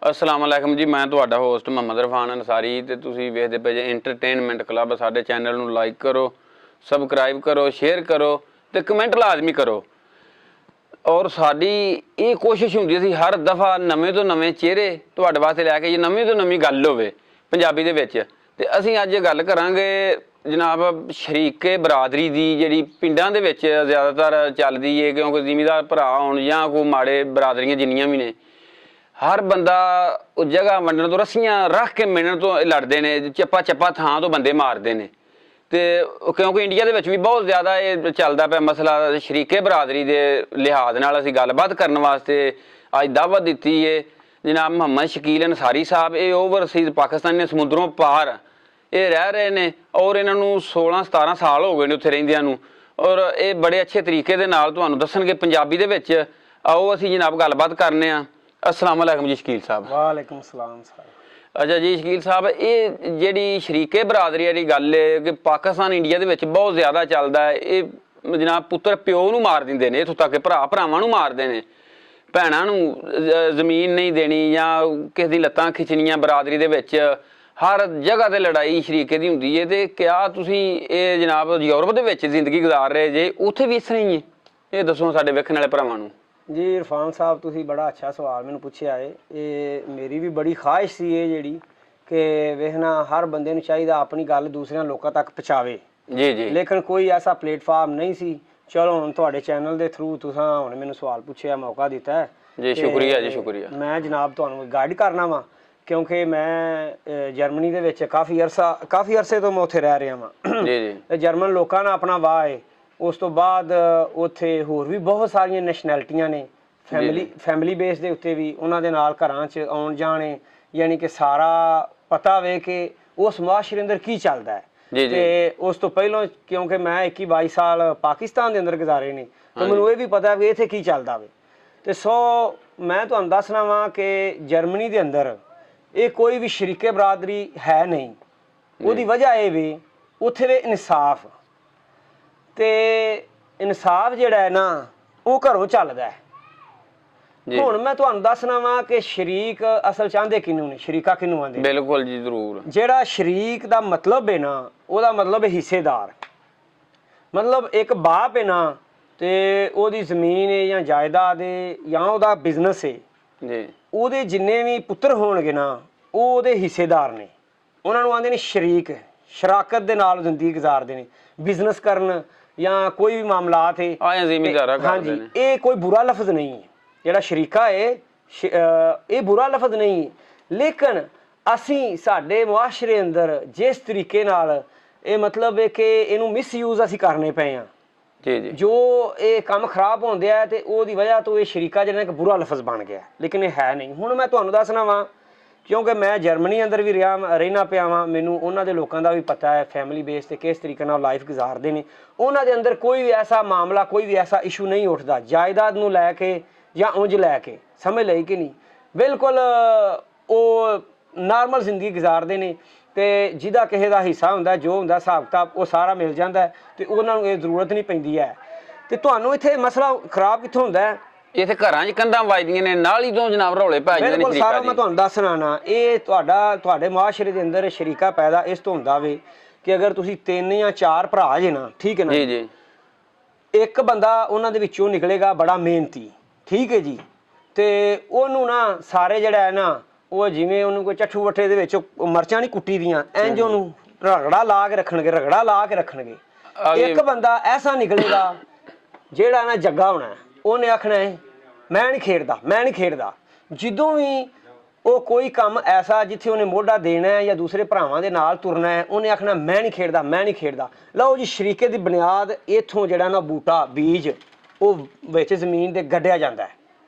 अस्सलाम वालेकुम जी, मैं ਤੁਹਾਡਾ ਹੋਸਟ ਮੁਹੰਮਦ ਇਰਫਾਨ ਅੰਸਾਰੀ ਤੇ ਤੁਸੀਂ ਵੇਖਦੇ ਪਏ ਜੇ ਐਂਟਰਟੇਨਮੈਂਟ ਕਲੱਬ। ਸਾਡੇ ਚੈਨਲ ਨੂੰ ਲਾਈਕ ਕਰੋ, ਸਬਸਕ੍ਰਾਈਬ ਕਰੋ, ਸ਼ੇਅਰ ਕਰੋ ਤੇ ਕਮੈਂਟ ਲਾਜ਼ਮੀ ਕਰੋ। ਔਰ ਸਾਡੀ ਇਹ ਕੋਸ਼ਿਸ਼ ਹੁੰਦੀ ਸੀ ਹਰ ਦਫਾ ਨਵੇਂ ਤੋਂ ਨਵੇਂ ਚਿਹਰੇ ਤੁਹਾਡੇ ਵਾਸਤੇ ਲੈ ਕੇ, ਜੇ ਨਵੀਂ ਤੋਂ ਨਵੀਂ ਗੱਲ ਹੋਵੇ ਪੰਜਾਬੀ ਦੇ ਵਿੱਚ। ਤੇ ਅਸੀਂ ਅੱਜ ਗੱਲ ਕਰਾਂਗੇ ਜਨਾਬ ਸ਼ਰੀਕੇ ਬਰਾਦਰੀ ਦੀ, ਜਿਹੜੀ ਪਿੰਡਾਂ ਦੇ ਵਿੱਚ ਜ਼ਿਆਦਾਤਰ ਚੱਲਦੀ ਹੈ, ਕਿਉਂਕਿ ਜ਼ਿਮੀਂਦਾਰ ਭਰਾ ਹੋਣ ਜਾਂ ਕੋਈ ਮਾੜੇ ਬਰਾਦਰੀਆਂ ਜਿੰਨੀਆਂ ਵੀ ਨੇ, ਹਰ ਬੰਦਾ ਉਹ ਜਗ੍ਹਾ ਵੰਡਣ ਤੋਂ, ਰੱਸੀਆਂ ਰੱਖ ਕੇ ਮਿਲਣ ਤੋਂ ਲੜਦੇ ਨੇ, ਚੱਪਾ ਚੱਪਾ ਥਾਂ ਤੋਂ ਬੰਦੇ ਮਾਰਦੇ ਨੇ। ਤੇ ਕਿਉਂਕਿ ਇੰਡੀਆ ਦੇ ਵਿੱਚ ਵੀ ਬਹੁਤ ਜ਼ਿਆਦਾ ਇਹ ਚੱਲਦਾ ਪਿਆ ਮਸਲਾ। ਸ਼ਰੀਕੇ ਬਰਾਦਰੀ ਦੇ ਲਿਹਾਜ਼ ਨਾਲ ਅਸੀਂ ਗੱਲਬਾਤ ਕਰਨ ਵਾਸਤੇ ਅੱਜ ਦਾਵਤ ਦਿੱਤੀ ਹੈ ਜਨਾਬ ਮੁਹੰਮਦ ਸ਼ਕੀਲ ਅੰਸਾਰੀ ਸਾਹਿਬ। ਇਹ ਓਵਰਸੀਜ਼ ਪਾਕਿਸਤਾਨ ਨੇ, ਸਮੁੰਦਰੋਂ ਪਾਰ ਇਹ ਰਹਿ ਰਹੇ ਨੇ ਔਰ ਇਹਨਾਂ ਨੂੰ 16-17 ਸਾਲ ਹੋ ਗਏ ਨੇ ਉੱਥੇ ਰਹਿੰਦਿਆਂ ਨੂੰ। ਔਰ ਇਹ ਬੜੇ ਅੱਛੇ ਤਰੀਕੇ ਦੇ ਨਾਲ ਤੁਹਾਨੂੰ ਦੱਸਣਗੇ ਪੰਜਾਬੀ ਦੇ ਵਿੱਚ। ਆਓ ਅਸੀਂ ਜਨਾਬ ਗੱਲਬਾਤ ਕਰਨੇ ਆ। अस्सलाम वालेकुम जी शकील साहब। वालेकुम सलाम साहब। अच्छा जी शकील साहब, ये ਜਿਹੜੀ ਸ਼ਰੀਕੇ ਬਰਾਦਰੀ ਵਾਲੀ ਗੱਲ ਹੈ ਕਿ ਪਾਕਿਸਤਾਨ ਇੰਡੀਆ ਦੇ ਵਿੱਚ ਬਹੁਤ ਜ਼ਿਆਦਾ ਚੱਲਦਾ ਹੈ। ਇਹ ਜਨਾਬ ਪੁੱਤਰ ਪਿਓ ਨੂੰ ਮਾਰ ਦਿੰਦੇ ਨੇ, ਇੱਥੋਂ ਤੱਕ ਕਿ ਭਰਾ ਭਰਾਵਾਂ ਨੂੰ ਮਾਰਦੇ ਨੇ, ਭੈਣਾਂ ਨੂੰ ਜ਼ਮੀਨ ਨਹੀਂ ਦੇਣੀ ਜਾਂ ਕਿਸੇ ਦੀ ਲੱਤਾਂ ਖਿੱਚਣੀਆਂ। ਬਰਾਦਰੀ ਦੇ ਵਿੱਚ ਹਰ ਜਗ੍ਹਾ ਤੇ ਲੜਾਈ ਸ਼ਰੀਕੇ ਦੀ ਹੁੰਦੀ ਹੈ। ਤੇ ਕਿਆ ਤੁਸੀਂ ਇਹ ਜਨਾਬ ਯੂਰਪ ਦੇ ਵਿੱਚ ਜ਼ਿੰਦਗੀ ਗੁਜ਼ਾਰ ਰਹੇ ਜੇ, ਉੱਥੇ ਵੀ ਇਸ ਤਰ੍ਹਾਂ ਹੀ ਹੈ? ਇਹ ਦੱਸੋ ਸਾਡੇ ਵੇਖਣ ਵਾਲੇ ਭਰਾਵਾਂ ਨੂੰ। जी इरफान साहब, तुसी बड़ा अच्छा सवाल मैंने पूछा है। ये मेरी भी बड़ी ख्वाहिश सी ये जी कि वेखना हर बंदे नूं चाहिदा अपनी गल दूसरे लोगों तक पहुँचावे। जी जी। लेकिन कोई ऐसा प्लेटफार्म नहीं सी। चलो हुण तुहाडे चैनल के थ्रू तुसां हुण मैनूं सवाल पूछे, मौका दिता है जी, शुक्रिया जी शुक्रिया। मैं जनाब तुहानूं गाइड करना वा, क्योंकि मैं जर्मनी दे विच काफ़ी अरसे तो मैं उत्थे रह रहा वां जी जी। जर्मन लोगों नाल अपना वाह है। उस तो बाद उत्थे होर भी बहुत सारिया नैशनैलिटियां ने, फैमिली बेस के उत्ते भी उन्हां दे नाल घरां च आउण जाण, यानी कि सारा पता वे कि उस मुआशरे अंदर की चलदा है। ते उस तो पहलों क्योंकि मैं 21-22 साल पाकिस्तान के अंदर गुजारे ने, तो मैनूं ये भी पता भी इत्थे की चलदा वे। ते सो मैं तुहानूं दसना वां कि जर्मनी के अंदर ये कोई भी शरीके बरादरी है नहीं। उहदी वजह ये वे उत्थे वे इंसाफ ते इंसाफ जिहड़ा है ना वो घरों चलदा है। हुण मैं तुहानूं दसना वा कि शरीक असल चाहते किनू ने, शरीका किनू आंदे? बिल्कुल जी जरूर। जिहड़ा शरीक दा मतलब है ना, ओहदा मतलब है हिस्सेदार। मतलब एक बाप है ना ते ओहदी जमीन है या जायदाद है या ओहदा बिजनेस है जी, ओहदे जिन्ने भी पुत्तर होणगे ना ओह ओहदे हिस्सेदार ने। उन्हां नूं आंदे ने शरीक। शराकत दे नाल जिंदगी गुजारदे ने, बिजनेस करन या कोई भी मामलात है। हाँ जी, ये कोई बुरा लफ्ज़ नहीं है। जिहड़ा शरीका है ये बुरा लफ्ज़ नहीं है, लेकिन असी साडे मुआशरे अंदर जिस तरीके नाल ये मतलब है कि इनू मिसयूज असी करने पे हैं जी जी, जो ये काम खराब होंदे है ते ओहदी वजह तो ये शरीका जिहड़ा एक बुरा लफ्ज़ बन गया, लेकिन ये है नहीं। हुण मैं तुहानूं दसना वा, क्योंकि मैं जर्मनी अंदर भी रहना पिया वां, मैनूं उन्हां दे लोकां दा भी पता है फैमिली बेस ते किस तरीके नाल लाइफ गुजारदे ने। उन्हां दे अंदर कोई भी ऐसा मामला, कोई भी ऐसा इशू नहीं उठदा जायदाद नूं लैके या उंज लैके, समझ लई कि नहीं। बिल्कुल वो नॉर्मल जिंदगी गुजारदे ने ते जिहदा किसे दा हिस्सा हुंदा, जो हुंदा हिसाब किताब वो सारा मिल जांदा है ते उन्हां नूं इह जरूरत नहीं पैंदी है। ते तुहानूं इत्थे मसला खराब कित्थों हुंदा है? इत्थे घरां 'च कंधां वजदियां ने, नाल ही तो जनाब रौले पै जांदे ने। बिल्कुल सारा मैं तुहानूं दसना ना, ये तुहाडे मुआशरे दे अंदर शरीका पैदा इस तो हुंदा वे कि अगर तुसीं 3 या 4 भरा जे ना, ठीक है ना जी जी, एक बंदा उन्हां दे विचों निकलेगा बड़ा मेहनती, ठीक है जी, ते ओनू ना सारे जिहड़ा है ना वो जिवें ओनू कोई चट्ठू वट्ठे दे विच मरचां नहीं कुट्टी दियां, इंज ओनू रगड़ा ला के रखणगे। एक बंदा ऐसा निकलेगा जिहड़ा ना जग्गा होना है, उन्हें आखना है मैं नहीं खेडदा। जिदों भी वो कोई काम ऐसा जिथे उन्हें मोढा देना है या दूसरे भरावां दे नाल तुरना है, उन्हें आखना मैं नहीं खेडदा। लो जी, शरीके दी बुनियाद इत्थों जिहड़ा ना बूटा बीज वो विच जमीन दे गड्ढिया जांदा है।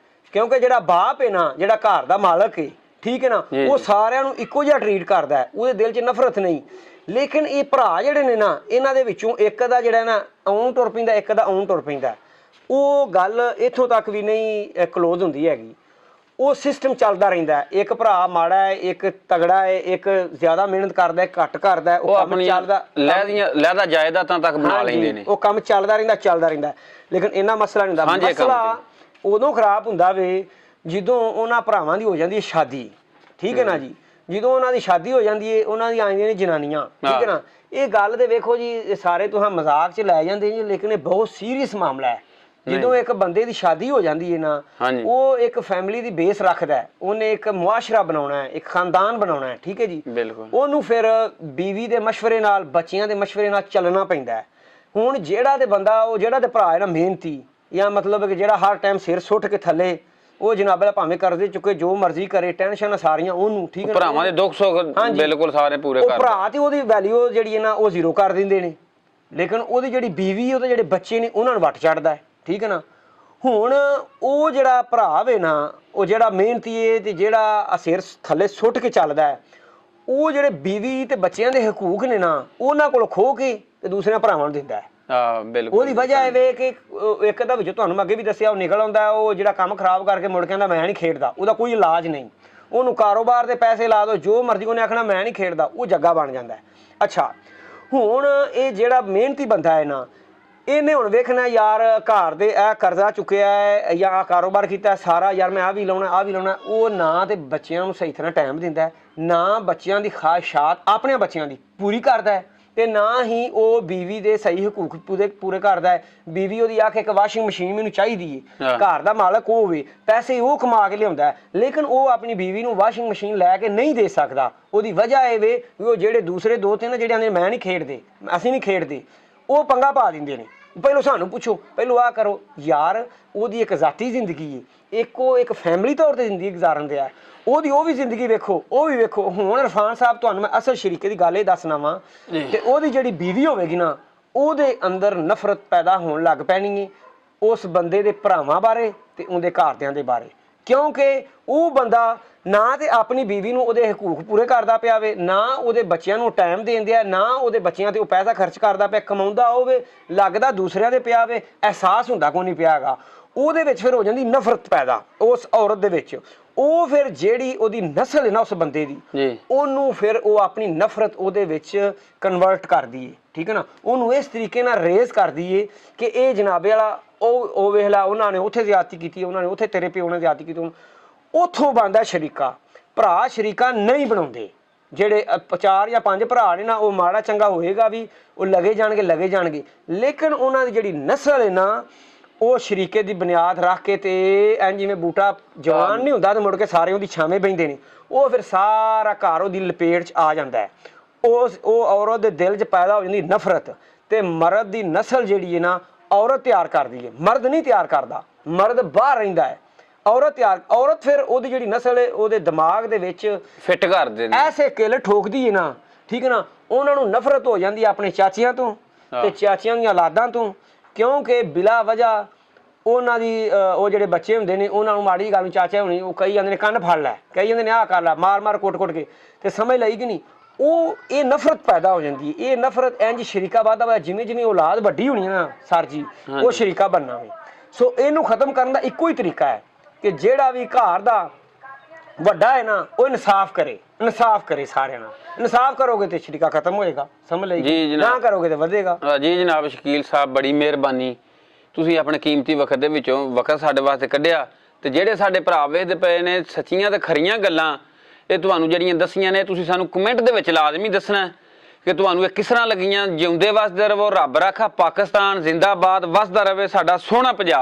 क्योंकि जिहड़ा बाप है ना, जिहड़ा घर दा मालक है, ठीक है ना, वो सारिआं नूं इक्को जिहा ट्रीट करदा है, उहदे दिल च नफरत नहीं। लेकिन ये भरा जिहड़े ने ना, इन्हां दे विचों एक दा जिहड़ा ना आउं टुर पैंदा, एक दा आउं टुर पैंदा, वो गल इत्थों तक भी नहीं क्लोज हुंदी हैगी। वो सिस्टम चलदा रहिंदा है। एक भरा माड़ा है, एक तगड़ा है, एक ज्यादा मेहनत करदा है, घट करदा है, वो काम चलदा लैदा जायदादां तक बना लैंदे ने, वो काम चलदा रहिंदा। लेकिन इन्ना मसला नहीं हुंदा। मसला उदों खराब हुंदा वे जिदों उन्हां भरावां दी हो जांदी है शादी, ਠੀਕ ਹੈ ਨਾ ਜੀ। ਜਦੋਂ ਉਹਨਾਂ ਦੀ ਸ਼ਾਦੀ ਹੋ ਜਾਂਦੀ ਹੈ ਉਹਨਾਂ ਦੀ ਆਉਂਦੀਆਂ ਨੇ ਜਨਾਨੀਆਂ, ਠੀਕ ਹੈ ਨਾ। ਇਹ ਗੱਲ ਤੇ ਵੇਖੋ ਜੀ, ਇਹ ਸਾਰੇ ਤੁਹਾਂ ਮਜ਼ਾਕ 'ਚ ਲੈ ਜਾਂਦੇ ਜੀ, ਲੇਕਿਨ ਇਹ ਬਹੁਤ ਸੀਰੀਅਸ ਮਾਮਲਾ ਹੈ। ਜਦੋਂ ਇੱਕ ਬੰਦੇ ਦੀ ਸ਼ਾਦੀ ਹੋ ਜਾਂਦੀ ਹੈ ਨਾ, ਉਹ ਇੱਕ ਫੈਮਿਲੀ ਦੀ ਬੇਸ ਰੱਖਦਾ ਹੈ, ਉਹਨੇ ਇੱਕ ਮੁਆਸ਼ਰਾ ਬਣਾਉਣਾ ਹੈ, ਇੱਕ ਖਾਨਦਾਨ ਬਣਾਉਣਾ ਹੈ, ਠੀਕ ਹੈ ਜੀ। ਉਹਨੂੰ ਫਿਰ ਬੀਵੀ ਦੇ ਮਸ਼ਵਰੇ ਨਾਲ, ਬੱਚਿਆਂ ਦੇ ਮਸ਼ਵਰੇ ਨਾਲ ਚੱਲਣਾ ਪੈਂਦਾ ਹੈ। ਹੁਣ ਜਿਹੜਾ ਤੇ ਬੰਦਾ, ਉਹ ਜਿਹੜਾ ਤੇ ਭਰਾ ਹੈ ਨਾ ਮਿਹਨਤੀ, ਜਾਂ ਮਤਲਬ ਕਿ ਜਿਹੜਾ ਹਰ ਟਾਈਮ ਸਿਰ ਸੁੱਟ ਕੇ ਥੱਲੇ, ਉਹ ਜਨਾਬ ਭਾਵੇਂ ਕਰਜ਼ੇ ਚੁੱਕੇ ਜੋ ਮਰਜ਼ੀ ਕਰੇ, ਟੈਨਸ਼ਨ ਸਾਰੀਆਂ ਉਹਨੂੰ, ਠੀਕ ਹੈ, ਭਰਾਵਾਂ ਦੇ ਦੁੱਖ ਸੁੱਖ ਬਿਲਕੁਲ ਸਾਰੇ ਪੂਰੇ ਕਰ, ਭਰਾ ਤੇ ਉਹਦੀ ਵੈਲਿਊ ਜਿਹੜੀ ਹੈ ਨਾ ਉਹ ਜ਼ੀਰੋ ਕਰ ਦਿੰਦੇ ਨੇ, ਲੇਕਿਨ ਉਹਦੀ ਜਿਹੜੀ ਬੀਵੀ, ਉਹਦੇ ਜਿਹੜੇ ਬੱਚੇ ਨੇ ਉਹਨਾਂ ਨੂੰ ਵੱਟ ਚੜਦਾ, ਠੀਕ ਹੈ ਨਾ। ਹੁਣ ਉਹ ਜਿਹੜਾ ਭਰਾ ਵੇ ਨਾ, ਉਹ ਜਿਹੜਾ ਮਿਹਨਤੀ ਹੈ ਤੇ ਜਿਹੜਾ ਸਿਰ ਥੱਲੇ ਸੁੱਟ ਕੇ ਚੱਲਦਾ ਹੈ, ਉਹ ਜਿਹੜੇ ਬੀਵੀ ਤੇ ਬੱਚਿਆਂ ਦੇ ਹਕੂਕ ਨੇ ਨਾ, ਉਹਨਾਂ ਕੋਲ ਖੋਹ ਕੇ ਤੇ ਦੂਸਰਿਆਂ ਭਰਾਵਾਂ ਨੂੰ ਦਿੰਦਾ ਹੈ। ਬਿਲਕੁਲ। ਉਹਦੀ ਵਜ੍ਹਾ ਇਹ ਵੇ ਕਿ ਇੱਕ ਦਾ ਵਿੱਚ ਤੁਹਾਨੂੰ ਮੈਂ ਅੱਗੇ ਵੀ ਦੱਸਿਆ, ਉਹ ਨਿਕਲ ਆਉਂਦਾ, ਉਹ ਜਿਹੜਾ ਕੰਮ ਖਰਾਬ ਕਰਕੇ ਮੁੜ ਕੇ ਆਂਦਾ ਮੈਂ ਨਹੀਂ ਖੇਡਦਾ, ਉਹਦਾ ਕੋਈ ਇਲਾਜ ਨਹੀਂ, ਉਹਨੂੰ ਕਾਰੋਬਾਰ ਦੇ ਪੈਸੇ ਲਾ ਦਿਓ ਜੋ ਮਰਜ਼ੀ, ਉਹਨੇ ਆਖਣਾ ਮੈਂ ਨਹੀਂ ਖੇਡਦਾ, ਉਹ ਜੱਗਾ ਬਣ ਜਾਂਦਾ ਹੈ। ਅੱਛਾ, ਹੁਣ ਇਹ ਜਿਹੜਾ ਮਿਹਨਤੀ ਬੰਦਾ ਹੈ ਨਾ, ਇਹਨੇ ਹੁਣ ਵੇਖਣਾ ਯਾਰ ਘਰ ਦੇ ਇਹ ਕਰਜ਼ਾ ਚੁੱਕਿਆ ਹੈ ਜਾਂ ਆਹ ਕਾਰੋਬਾਰ ਕੀਤਾ ਸਾਰਾ, ਯਾਰ ਮੈਂ ਆਹ ਵੀ ਲਾਉਣਾ ਆਹ ਵੀ ਲਾਉਣਾ। ਉਹ ਨਾ ਤੇ ਬੱਚਿਆਂ ਨੂੰ ਸਹੀ ਤਰ੍ਹਾਂ ਟਾਈਮ ਦਿੰਦਾ, ਨਾ ਬੱਚਿਆਂ ਦੀ ਖਾਹਿਸ਼ਾਤ ਆਪਣੇ ਬੱਚਿਆਂ ਦੀ ਪੂਰੀ ਕਰਦਾ ਹੈ, ਤੇ ਨਾ ਹੀ ਉਹ ਬੀਵੀ ਦੇ ਸਹੀ ਹਕੂਕ ਪੂਰੇ ਕਰਦਾ ਹੈ। ਬੀਵੀ ਉਹਦੀ ਆਖ ਇੱਕ ਵਾਸ਼ਿੰਗ ਮਸ਼ੀਨ ਮੈਨੂੰ ਚਾਹੀਦੀ ਹੈ, ਘਰ ਦਾ ਮਾਲਕ ਉਹ ਹੋਵੇ, ਪੈਸੇ ਉਹ ਕਮਾ ਕੇ ਲਿਆਉਂਦਾ ਹੈ, ਲੇਕਿਨ ਉਹ ਆਪਣੀ ਬੀਵੀ ਨੂੰ ਵਾਸ਼ਿੰਗ ਮਸ਼ੀਨ ਲੈ ਕੇ ਨਹੀਂ ਦੇ ਸਕਦਾ। ਉਹਦੀ ਵਜ੍ਹਾ ਇਹ ਵੇ ਕਿ ਉਹ ਜਿਹੜੇ ਦੂਸਰੇ ਦੋ ਤਿੰਨ ਜਿਹੜੇ ਆਂਦੇ ਮੈਂ ਨਹੀਂ ਖੇਡਦੇ, ਅਸੀਂ ਨਹੀਂ ਖੇਡਦੇ, ਉਹ ਪੰਗਾ ਪਾ ਦਿੰਦੇ ਨੇ। ਪਹਿਲੋਂ ਸਾਨੂੰ ਪੁੱਛੋ, ਪਹਿਲੋਂ ਆਹ ਕਰੋ। ਯਾਰ ਉਹਦੀ ਇੱਕ ਜ਼ਾਤੀ ਜ਼ਿੰਦਗੀ ਹੈ, ਇੱਕ ਫੈਮਿਲੀ ਤੌਰ ਤੇ ਜ਼ਿੰਦਗੀ ਗੁਜ਼ਾਰਨ ਦਿਆ, ਉਹਦੀ ਉਹ ਵੀ ਜ਼ਿੰਦਗੀ ਵੇਖੋ, ਉਹ ਵੀ ਵੇਖੋ। ਹੁਣ ਇਰਫਾਨ ਸਾਹਿਬ ਤੁਹਾਨੂੰ ਮੈਂ ਅਸਲ ਸ਼ਰੀਕੇ ਦੀ ਗੱਲ ਇਹ ਦੱਸਣਾ ਵਾ, ਤੇ ਉਹਦੀ ਜਿਹੜੀ ਬੀਵੀ ਹੋਵੇਗੀ ਨਾ, ਉਹਦੇ ਅੰਦਰ ਨਫ਼ਰਤ ਪੈਦਾ ਹੋਣ ਲੱਗ ਪੈਣੀ ਹੈ ਉਸ ਬੰਦੇ ਦੇ ਭਰਾਵਾਂ ਬਾਰੇ ਤੇ ਉਹਦੇ ਘਰਦਿਆਂ ਦੇ ਬਾਰੇ, ਕਿਉਂਕਿ ਉਹ ਬੰਦਾ ਨਾ ਤੇ ਆਪਣੀ ਬੀਵੀ ਨੂੰ ਉਹਦੇ ਹਕੂਕ ਪੂਰੇ ਕਰਦਾ ਪਿਆ ਵੇ, ਨਾ ਉਹਦੇ ਬੱਚਿਆਂ ਨੂੰ ਟਾਈਮ ਦੇਣ ਦਿਆ, ਨਾ ਉਹਦੇ ਬੱਚਿਆਂ ਤੇ ਉਹ ਪੈਸਾ ਖਰਚ ਕਰਦਾ ਪਿਆ, ਕਮਾਉਂਦਾ ਹੋਵੇ, ਲੱਗਦਾ ਦੂਸਰਿਆਂ ਦੇ ਪਿਆ ਵੇ, ਅਹਿਸਾਸ ਹੁੰਦਾ ਕੋਈ ਨਹੀਂ ਪਿਆ ਹੈਗਾ। ਉਹਦੇ ਵਿੱਚ ਫਿਰ ਹੋ ਜਾਂਦੀ ਨਫ਼ਰਤ ਪੈਦਾ ਉਸ ਔਰਤ ਦੇ ਵਿੱਚ। ਉਹ ਫਿਰ ਜਿਹੜੀ ਉਹਦੀ ਨਸਲ ਹੈ ਨਾ ਉਸ ਬੰਦੇ ਦੀ, ਉਹਨੂੰ ਫਿਰ ਉਹ ਆਪਣੀ ਨਫ਼ਰਤ ਉਹਦੇ ਵਿੱਚ ਕਨਵਰਟ ਕਰਦੀ ਹੈ, ਠੀਕ ਹੈ ਨਾ। ਉਹਨੂੰ ਇਸ ਤਰੀਕੇ ਨਾਲ ਰੇਜ਼ ਕਰਦੀ ਹੈ ਕਿ ਇਹ ਜਨਾਬੇ ਵਾਲਾ ਉਹ ਵੇਖ ਲਾ, ਉਹਨਾਂ ਨੇ ਉੱਥੇ ਜ਼ਿਆਦਤੀ ਕੀਤੀ, ਉਹਨਾਂ ਨੇ ਉੱਥੇ ਤੇਰੇ ਪਿਓ ਨੇ ਜ਼ਿਆਦਤੀ ਕੀਤੀ, ਉੱਥੋਂ ਬਣਦਾ ਸ਼ਰੀਕਾ। ਭਰਾ ਸ਼ਰੀਕਾ ਨਹੀਂ ਬਣਾਉਂਦੇ। ਜਿਹੜੇ 4 ਜਾਂ 5 ਭਰਾ ਨੇ ਨਾ, ਉਹ ਮਾੜਾ ਚੰਗਾ ਹੋਏਗਾ ਵੀ, ਉਹ ਲੱਗੇ ਜਾਣਗੇ, ਲੇਕਿਨ ਉਹਨਾਂ ਦੀ ਜਿਹੜੀ ਨਸਲ ਹੈ ਨਾ, ਉਹ ਸ਼ਰੀਕੇ ਦੀ ਬੁਨਿਆਦ ਰੱਖ ਕੇ ਤੇ ਐਂ ਜਿਵੇਂ ਬੂਟਾ ਜਵਾਨ ਨਹੀਂ ਹੁੰਦਾ ਤੇ ਮੁੜ ਕੇ ਸਾਰੇ ਉਹਦੀ ਛਾਵੇਂ ਬਹਿੰਦੇ ਨੇ, ਉਹ ਫਿਰ ਸਾਰਾ ਘਰ ਉਹਦੀ ਲਪੇਟ 'ਚ ਆ ਜਾਂਦਾ ਹੈ। ਉਹ ਔਰਤ ਦੇ ਦਿਲ 'ਚ ਪੈਦਾ ਹੋ ਜਾਂਦੀ ਨਫ਼ਰਤ, ਤੇ ਮਰਦ ਦੀ ਨਸਲ ਜਿਹੜੀ ਹੈ ਨਾ, ਔਰਤ ਤਿਆਰ ਕਰਦੀ ਹੈ, ਮਰਦ ਨਹੀਂ ਤਿਆਰ ਕਰਦਾ, ਮਰਦ ਬਾਹਰ ਰਹਿੰਦਾ ਹੈ, ਔਰਤ ਫਿਰ ਉਹਦੀ ਜਿਹੜੀ ਨਸਲ ਹੈ ਉਹਦੇ ਦਿਮਾਗ ਦੇ ਵਿੱਚ ਫਿੱਟ ਕਰਦੇ ਨੇ, ਐਸੇ ਕਿੱਲ ਠੋਕਦੀ ਹੈ ਨਾ, ਠੀਕ ਹੈ ਨਾ। ਉਹਨਾਂ ਨੂੰ ਨਫ਼ਰਤ ਹੋ ਜਾਂਦੀ ਆਪਣੇ ਚਾਚਿਆਂ ਤੋਂ ਤੇ ਚਾਚਿਆਂ ਦੀਆਂ ਔਲਾਦਾਂ ਤੋਂ, ਕਿਉਂਕਿ ਬਿਲਾ ਵਜ੍ਹਾ ਉਹਨਾਂ ਦੀ ਉਹ ਜਿਹੜੇ ਬੱਚੇ ਹੁੰਦੇ ਨੇ, ਉਹਨਾਂ ਨੂੰ ਮਾੜੀ ਗੱਲ ਨੂੰ ਚਾਚਾ ਹੋਣੀ, ਉਹ ਕਈ ਜਾਂਦੇ ਨੇ ਕੰਨ ਫੜ ਲੈ, ਕਈ ਜਾਂਦੇ ਨੇ ਆਹ ਕਰ ਲੈ, ਮਾਰ ਕੁੱਟ ਕੇ, ਤੇ ਸਮਝ ਲਈ ਕਿ ਨਹੀਂ, ਉਹ ਇਹ ਨਫ਼ਰਤ ਪੈਦਾ ਹੋ ਜਾਂਦੀ ਹੈ। ਇਹ ਨਫ਼ਰਤ ਇੰਝ ਸ਼ਰੀਕਾ ਵੱਧਦਾ ਵਾ, ਜਿਵੇਂ ਔਲਾਦ ਵੱਡੀ ਹੋਣੀ ਹੈ ਨਾ ਸਰ ਜੀ, ਉਹ ਸ਼ਰੀਕਾ ਬਣਨਾ ਵੇ। ਸੋ ਇਹਨੂੰ ਖਤਮ ਕਰਨ ਦਾ ਇੱਕੋ ਹੀ ਤਰੀਕਾ ਹੈ ਕਿ ਜਿਹੜਾ ਵੀ ਘਰ ਦਾ ਵੱਡਾ ਹੈ ਨਾ, ਉਹ ਇਨਸਾਫ ਕਰੇ ਸਾਰਿਆਂ ਨਾਲ। ਇਨਸਾਫ ਕਰੋਗੇ ਤੇ ਸ਼ਰੀਕਾ ਖਤਮ ਹੋਏਗਾ, ਸਮਝ ਲਈ, ਨਾ ਕਰੋਗੇ ਤੇ ਵਧੇਗਾ। ਜੀ ਜਨਾਬ ਸ਼ਕੀਲ ਸਾਹਿਬ, ਬੜੀ ਮਿਹਰਬਾਨੀ, ਤੁਸੀਂ ਆਪਣੇ ਕੀਮਤੀ ਵਕਤ ਦੇ ਵਿੱਚੋਂ ਵਕਤ ਸਾਡੇ ਵਾਸਤੇ ਕੱਢਿਆ, ਤੇ ਜਿਹੜੇ ਸਾਡੇ ਭਰਾ ਵੇਖਦੇ ਪਏ ਨੇ ਸੱਚੀਆਂ ਤੇ ਖਰੀਆਂ ਗੱਲਾਂ ਇਹ ਤੁਹਾਨੂੰ ਜਿਹੜੀਆਂ ਦੱਸੀਆਂ ਨੇ, ਤੁਸੀਂ ਸਾਨੂੰ ਕਮੈਂਟ ਦੇ ਵਿੱਚ ਲਾਜ਼ਮੀ ਦੱਸਣਾ ਕਿ ਤੁਹਾਨੂੰ ਇਹ ਕਿਸ ਤਰ੍ਹਾਂ ਲੱਗੀਆਂ। ਜਿਉਂਦੇ ਵਸਦੇ ਰਹੋ, ਰੱਬ ਰਾਖਾ ਪਾਕਿਸਤਾਨ ਜ਼ਿੰਦਾਬਾਦ, ਵਸਦਾ ਰਵੇ ਸਾਡਾ ਸੋਹਣਾ ਪੰਜਾਬ।